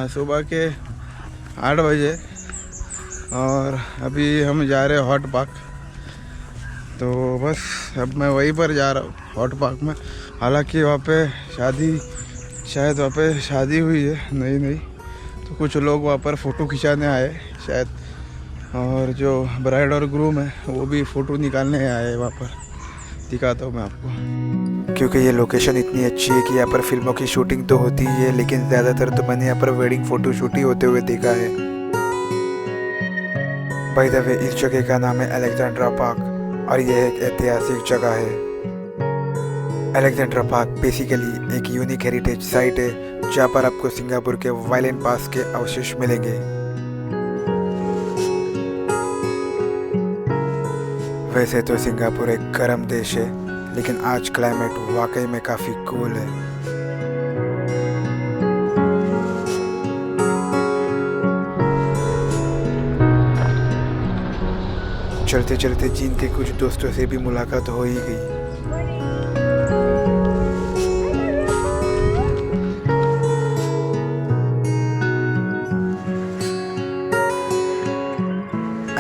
सुबह के 8 बजे और अभी हम जा रहे हैं हॉट पार्क। तो बस अब मैं वहीं पर जा रहा हूँ हॉट पार्क में। हालांकि वहाँ पे शायद वहाँ पे शादी हुई है नई, तो कुछ लोग वहाँ पर फ़ोटो खिंचाने आए शायद, और जो ब्राइड और ग्रूम है वो भी फ़ोटो निकालने आए वहाँ पर। दिखाता हूँ मैं आपको, क्योंकि ये लोकेशन इतनी अच्छी है कि यहाँ पर फिल्मों की शूटिंग तो होती ही है, लेकिन ज़्यादातर तो मैंने यहाँ पर वेडिंग फ़ोटो शूट ही होते हुए देखा है। बाय द वे, इस जगह का नाम है अलेक्जेंड्रा पार्क और यह एक ऐतिहासिक जगह है। अलेक्जेंड्रा पार्क बेसिकली एक यूनिक हेरिटेज साइट है जहाँ पर आपको सिंगापुर के वायलेंट पास्ट के अवशेष मिलेंगे। वैसे तो सिंगापुर एक गर्म देश है, लेकिन आज क्लाइमेट वाकई में काफ़ी कूल है। चलते चलते जीन के कुछ दोस्तों से भी मुलाकात हो ही गई।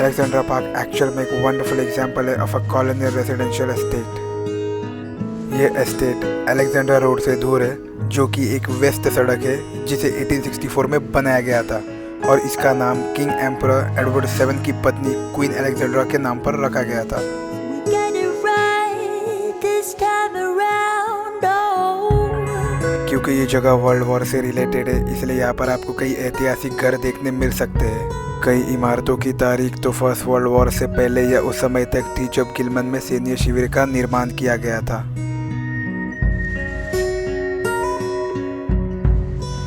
Alexandra Park actual में एक वंडरफुल एग्जाम्पल है of a colonial residential estate. ये एस्टेट अलेक्जेंड्रा रोड से दूर है, जो कि एक वेस्ट सड़क है जिसे 1864 में बनाया गया था, और इसका नाम किंग एम्परर एडवर्ड 7 की पत्नी क्वीन अलेक्जेंड्रा के नाम पर रखा गया था। क्योंकि ये जगह वर्ल्ड वॉर से रिलेटेड है, इसलिए यहाँ पर आपको कई ऐतिहासिक घर देखने मिल सकते हैं। कई इमारतों की तारीख तो फर्स्ट वर्ल्ड वॉर से पहले या उस समय तक थी जब गिलमन में सैन्य शिविर का निर्माण किया गया था।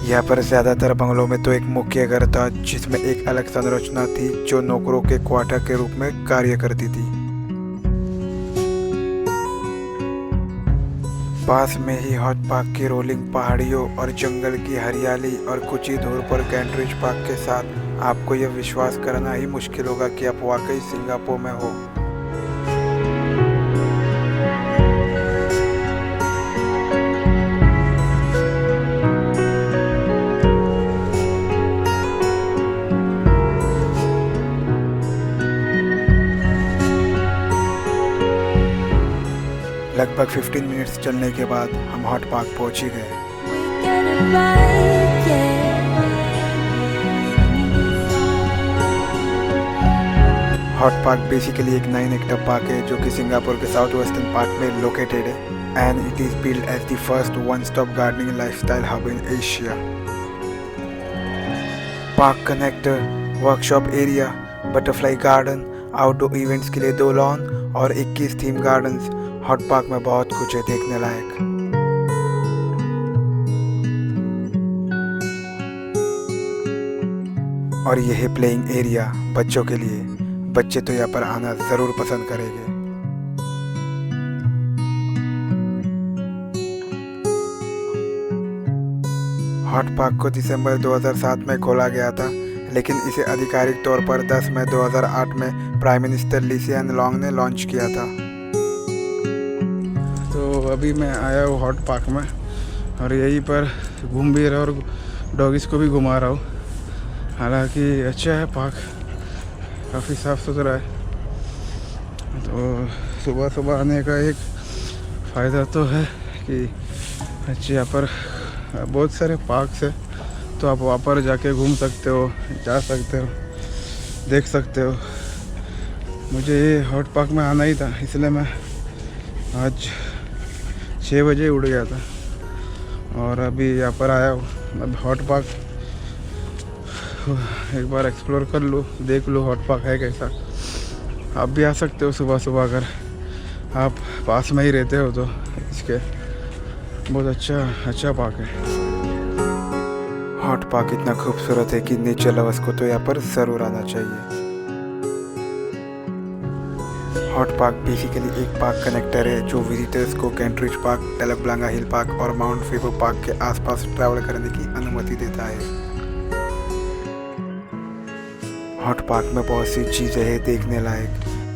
यहाँ पर ज़्यादातर बंगलों में तो एक मुख्य घर था जिसमें एक अलग संरचना थी जो नौकरों के क्वार्टर के रूप में कार्य करती थी। पास में ही हॉट पार्क की रोलिंग पहाड़ियों और जंगल की हरियाली और कुछ ही दूर पर कैंट्रिज पार्क के साथ आपको यह विश्वास करना ही मुश्किल होगा कि आप वाकई सिंगापुर में हो। लगभग 15 मिनट्स चलने के बाद हम हॉट पार्क पहुंच ही गए। हॉट पार्क बेसिकली एक 9 हेक्टेयर पार्क है जो कि सिंगापुर के साउथ वेस्टर्न पार्ट में लोकेटेड है, and it is build as the first one stop gardening lifestyle hub in Asia. Park connector, workshop area, butterfly garden, outdoor events के लिए 2 lawn और 21 थीम गार्डन्स। हॉट पार्क में बहुत कुछ है देखने लायक। और यह है प्लेइंग एरिया बच्चों के लिए। बच्चे तो यहाँ पर आना जरूर पसंद करेंगे। हॉट पार्क को दिसंबर 2007 में खोला गया था, लेकिन इसे आधिकारिक तौर पर 10 मई 2008 में प्राइम मिनिस्टर ली सिएन लॉन्ग ने लॉन्च किया था। तो अभी मैं आया हूँ हॉट पार्क में और यहीं पर घूम भी रहा और डॉगिस को भी घुमा रहा हूँ। हालांकि अच्छा है पार्क, काफ़ी साफ़ सुथरा है। तो सुबह सुबह आने का एक फ़ायदा तो है कि अच्छे यहाँ पर बहुत सारे पार्क्स है, तो आप वहाँ पर जाके घूम सकते हो, जा सकते हो, देख सकते हो। मुझे ये हॉट पार्क में आना ही था, इसलिए मैं आज 6 बजे उड़ गया था और अभी यहाँ पर आया हूँ। अब हॉट पार्क एक बार एक्सप्लोर कर लूँ, देख लूँ हॉट पार्क है कैसा। आप भी आ सकते हो सुबह सुबह, अगर आप पास में ही रहते हो तो। इसके बहुत अच्छा पार्क है। हॉट पार्क इतना खूबसूरत है कि नेचर लवर्स को तो यहाँ पर ज़रूर आना चाहिए। हॉट पार्क बेसिकली एक पार्क कनेक्टर है जो विजिटर्स को कैंट्रिज पार्क, टेलक ब्लांगा हिल पार्क और माउंट फेबो पार्क के आसपास ट्रैवल करने की अनुमति देता है। हॉट पार्क में बहुत सी चीज़ें हैं देखने लायक,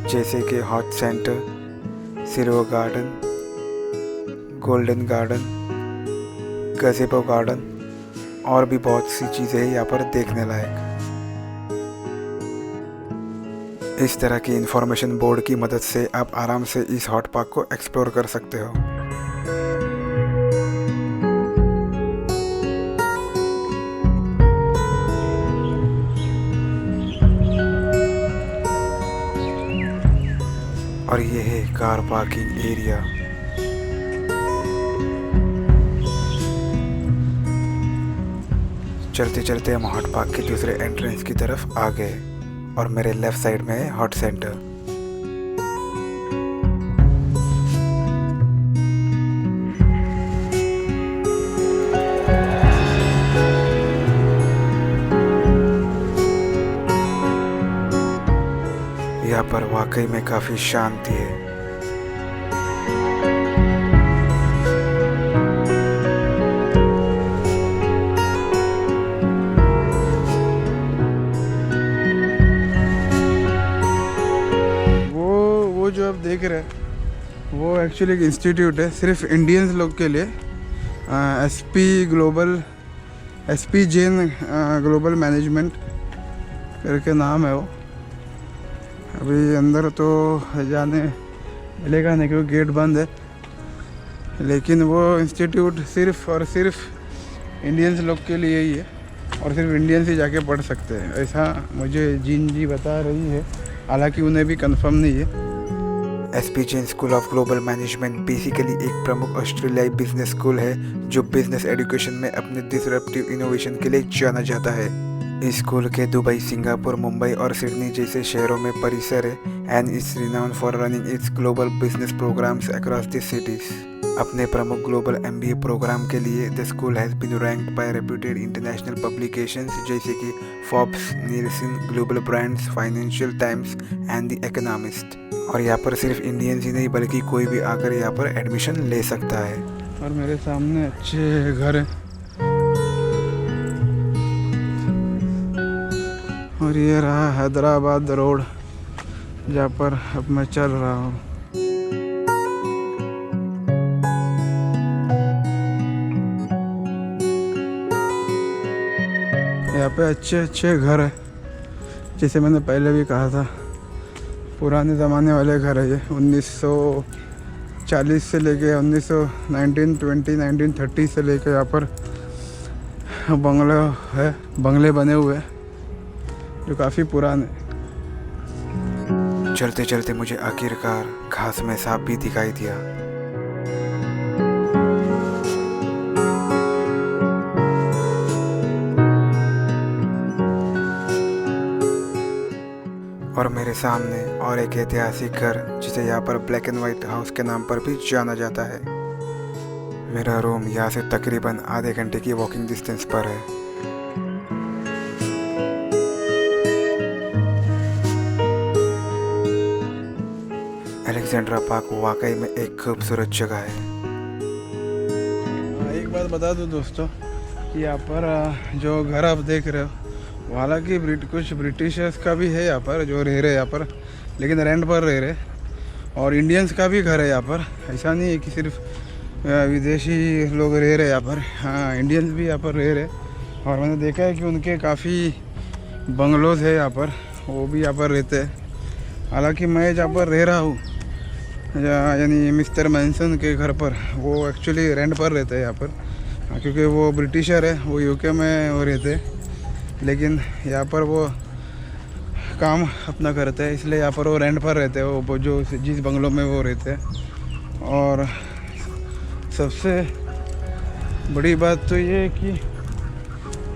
जैसे कि hot centre, silver garden, golden garden, gazebo garden और भी बहुत सी चीज़ें हैं यहाँ पर देखने लायक। इस तरह की इंफॉर्मेशन बोर्ड की मदद से आप आराम से इस हॉट पार्क को एक्सप्लोर कर सकते हो। और ये है कार पार्किंग एरिया। चलते चलते हम हॉट पार्क के दूसरे एंट्रेंस की तरफ आ गए और मेरे लेफ्ट साइड में है हॉट सेंटर। यहाँ पर वाकई में काफी शांति है। वो जो आप देख रहे हैं वो एक्चुअली एक इंस्टीट्यूट है सिर्फ इंडियंस लोग के लिए। एसपी जैन ग्लोबल मैनेजमेंट करके नाम है वो। अभी अंदर तो जाने मिलेगा नहीं क्योंकि गेट बंद है, लेकिन वो इंस्टीट्यूट सिर्फ और सिर्फ इंडियंस लोग के लिए ही है और सिर्फ इंडियंस ही जाके पढ़ सकते हैं, ऐसा मुझे जीन जी बता रही है। हालांकि उन्हें भी कंफर्म नहीं है। SP Jain school of global management basically एक प्रमुख ऑस्ट्रेलियाई बिजनेस स्कूल है जो बिजनेस एजुकेशन में अपने डिसरप्टिव इनोवेशन के लिए जाना जाता है। इस स्कूल के दुबई, सिंगापुर, मुंबई और सिडनी जैसे शहरों में परिसर है and is renowned for running its global business programs across the cities. अपने प्रमुख ग्लोबल MBA प्रोग्राम के लिए the school has been ranked by reputed international publications जैसे कि Forbes, Nielsen, Global Brands, Financial Times and the Economist. और यहाँ पर सिर्फ इंडियंस ही नहीं बल्कि कोई भी आकर यहाँ पर एडमिशन ले सकता है। और मेरे सामने अच्छे घर हैं और ये रहा हैदराबाद रोड जहाँ पर अब मैं चल रहा हूँ। यहाँ पे अच्छे अच्छे घर है, जैसे मैंने पहले भी कहा था पुराने ज़माने वाले घर है ये। 1940 से लेके 1930 से लेके यहाँ पर बंगले बने हुए जो काफ़ी पुराने। चलते चलते मुझे आखिरकार घास में सांप भी दिखाई दिया। और मेरे सामने और एक ऐतिहासिक घर जिसे यहाँ पर ब्लैक एंड वाइट हाउस के नाम पर भी जाना जाता है। मेरा रूम यहाँ से तकरीबन आधे घंटे की वॉकिंग डिस्टेंस पर है। अलेक्जेंड्रा पार्क वाकई में एक खूबसूरत जगह है। एक बात बता दूं दोस्तों कि यहाँ पर जो घर आप देख रहे हो हालांकि कुछ ब्रिटिशर्स का भी है यहाँ पर जो रह रहे यहाँ पर, लेकिन रेंट पर रह रहे। और इंडियंस का भी घर है यहाँ पर, ऐसा नहीं है कि सिर्फ विदेशी लोग रह रहे यहाँ पर। हाँ, इंडियंस भी यहाँ पर रह रहे। और मैंने देखा है कि उनके काफ़ी बंगलोज है यहाँ पर, वो भी यहाँ पर रहते हैं। हालांकि मैं जहाँ पर रह रहा हूँ यानी मिस्टर मैनसन के घर पर, वो एक्चुअली रेंट पर रहते हैं यहाँ पर, क्योंकि वो ब्रिटिशर है, वो यूके में वो रहते हैं, लेकिन यहाँ पर वो काम अपना करते हैं, इसलिए यहाँ पर वो रेंट पर रहते हैं, वो जो जिस बंगलों में वो रहते हैं। और सबसे बड़ी बात तो ये है कि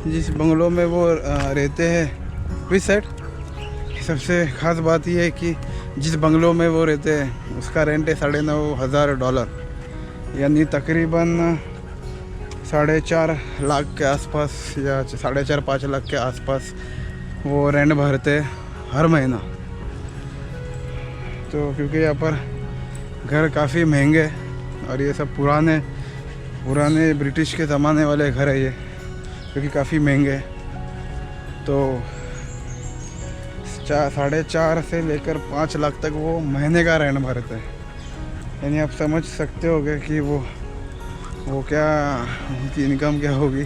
जिस बंगलों में वो रहते हैं विच साइड, सबसे ख़ास बात ये है कि जिस बंगलों में वो रहते हैं उसका रेंट है $9,500, यानी तकरीबन 4.5 लाख के आसपास या 4.5-5 लाख के आसपास वो रेंट भरते हर महीना। तो क्योंकि यहाँ पर घर काफ़ी महंगे और ये सब पुराने ब्रिटिश के ज़माने वाले घर है ये, क्योंकि काफ़ी महंगे। तो 4.5 से लेकर 5 लाख तक वो महीने का रेंट भरते हैं। यानी आप समझ सकते होगे कि वो क्या उनकी इनकम क्या होगी।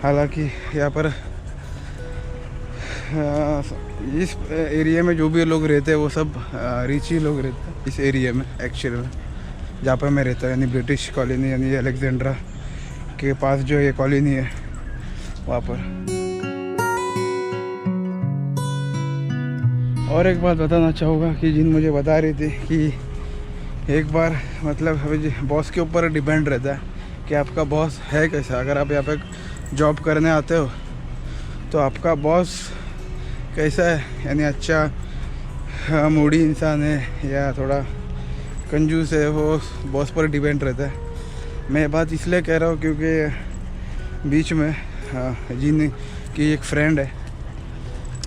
हालांकि यहाँ पर इस एरिया में जो भी लोग रहते हैं वो सब रिच ही लोग रहते हैं इस एरिया में एक्चुअल में, जहाँ पर मैं रहता हूँ, यानी ब्रिटिश कॉलोनी, यानी अलेक्जेंड्रा के पास जो ये कॉलोनी है वहाँ पर। और एक बात बताना चाहूँगा कि जिन मुझे बता रही थी कि एक बार मतलब बॉस के ऊपर डिपेंड रहता है कि आपका बॉस है कैसा। अगर आप यहाँ पे जॉब करने आते हो तो आपका बॉस कैसा है, यानी अच्छा मूडी इंसान है या थोड़ा कंजूस है, वो बॉस पर डिपेंड रहता है। मैं ये बात इसलिए कह रहा हूँ क्योंकि बीच में जिन की एक फ्रेंड है,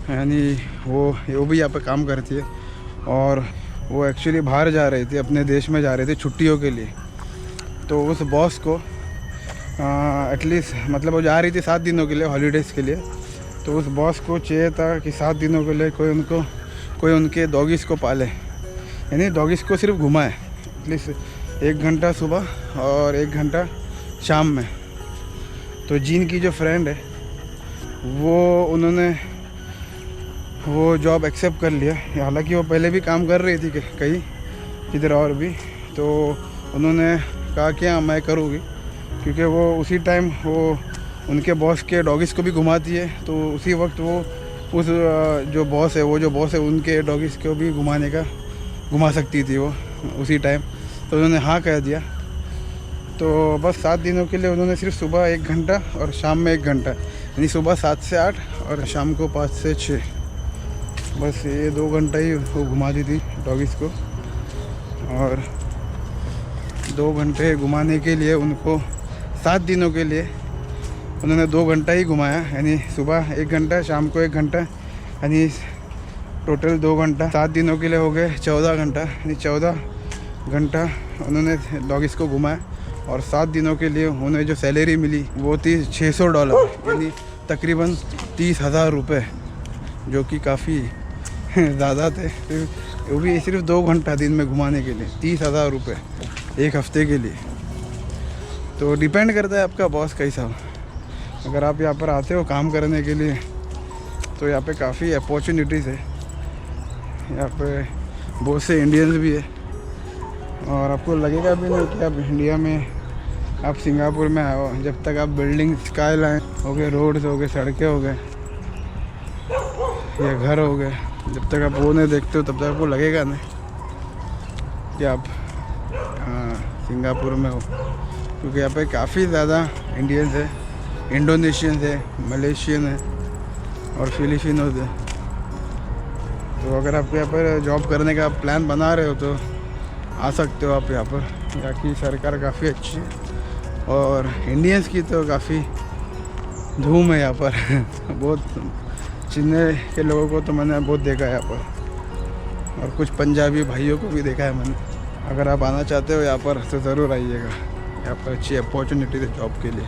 यानी वो भी यहाँ पे काम करती है और वो एक्चुअली बाहर जा रही थी, अपने देश में जा रही थी छुट्टियों के लिए। तो उस बॉस को एटलीस्ट मतलब वो जा रही थी 7 दिनों के लिए, हॉलीडेज़ के लिए। तो उस बॉस को चाहिए था कि 7 दिनों के लिए कोई उनके डॉगीज़ को पाले, यानी डॉगीज़ को सिर्फ घुमाए एटलीस्ट 1 घंटा सुबह और 1 घंटा शाम में। तो जीन की जो फ्रेंड है उन्होंने वो जॉब एक्सेप्ट कर लिया। हालांकि वो पहले भी काम कर रही थी कहीं किधर और भी, तो उन्होंने कहा कि हाँ मैं करूँगी, क्योंकि वो उसी टाइम वो उनके बॉस के डॉगीज़ को भी घुमाती है। तो उसी वक्त वो उस जो बॉस है उनके डॉगीज़ को भी घुमा सकती थी वो उसी टाइम। तो उन्होंने हाँ कह दिया। तो बस 7 दिनों के लिए उन्होंने सिर्फ सुबह 1 घंटा और शाम में 1 घंटा, यानी सुबह 7 से 8 और शाम को 5 से 6, बस ये 2 घंटा ही उसको घुमाती थी डॉगीज़ को। और 2 घंटे घुमाने के लिए उनको 7 दिनों के लिए उन्होंने 2 घंटा ही घुमाया, यानी सुबह 1 घंटा, शाम को 1 घंटा, यानी टोटल 2 घंटा। 7 दिनों के लिए हो गए 14 घंटा, यानी 14 घंटा उन्होंने डॉगीज़ को घुमाया। और 7 दिनों के लिए उन्हें जो सैलरी मिली वो थी $600, यानी तकरीबन 30,000 रुपये, जो कि काफ़ी ज़्यादा थे। वो भी सिर्फ 2 घंटा दिन में घुमाने के लिए 30,000 रुपये 1 हफ्ते के लिए। तो डिपेंड करता है आपका बॉस कैसा हो। अगर आप यहाँ पर आते हो काम करने के लिए तो यहाँ पे काफ़ी अपॉर्चुनिटीज़ है। यहाँ पे बहुत से इंडियंस भी है और आपको लगेगा भी नहीं कि आप इंडिया में, आप सिंगापुर में आए हो। जब तक आप बिल्डिंग, स्काई लाइन हो गए, रोड्स हो गए, सड़कें हो गए या घर हो गए, जब तक आप वो नहीं देखते हो तब तक आपको लगेगा नहीं कि आप सिंगापुर में हो। क्योंकि यहाँ पे काफ़ी ज़्यादा इंडियंस है, इंडोनेशियंस है, मलेशियन है और फिलिपिनोज है। तो अगर आपको यहाँ पर जॉब करने का प्लान बना रहे हो तो आ सकते हो आप यहाँ पर। यहाँ की सरकार काफ़ी अच्छी है और इंडियंस की तो काफ़ी धूम है यहाँ पर बहुत चेन्नई के लोगों को तो मैंने बहुत देखा है यहाँ पर, और कुछ पंजाबी भाइयों को भी देखा है मैंने। अगर आप आना चाहते हो यहाँ पर तो ज़रूर आइएगा, यहाँ पर अच्छी अपॉर्चुनिटी है जॉब के लिए।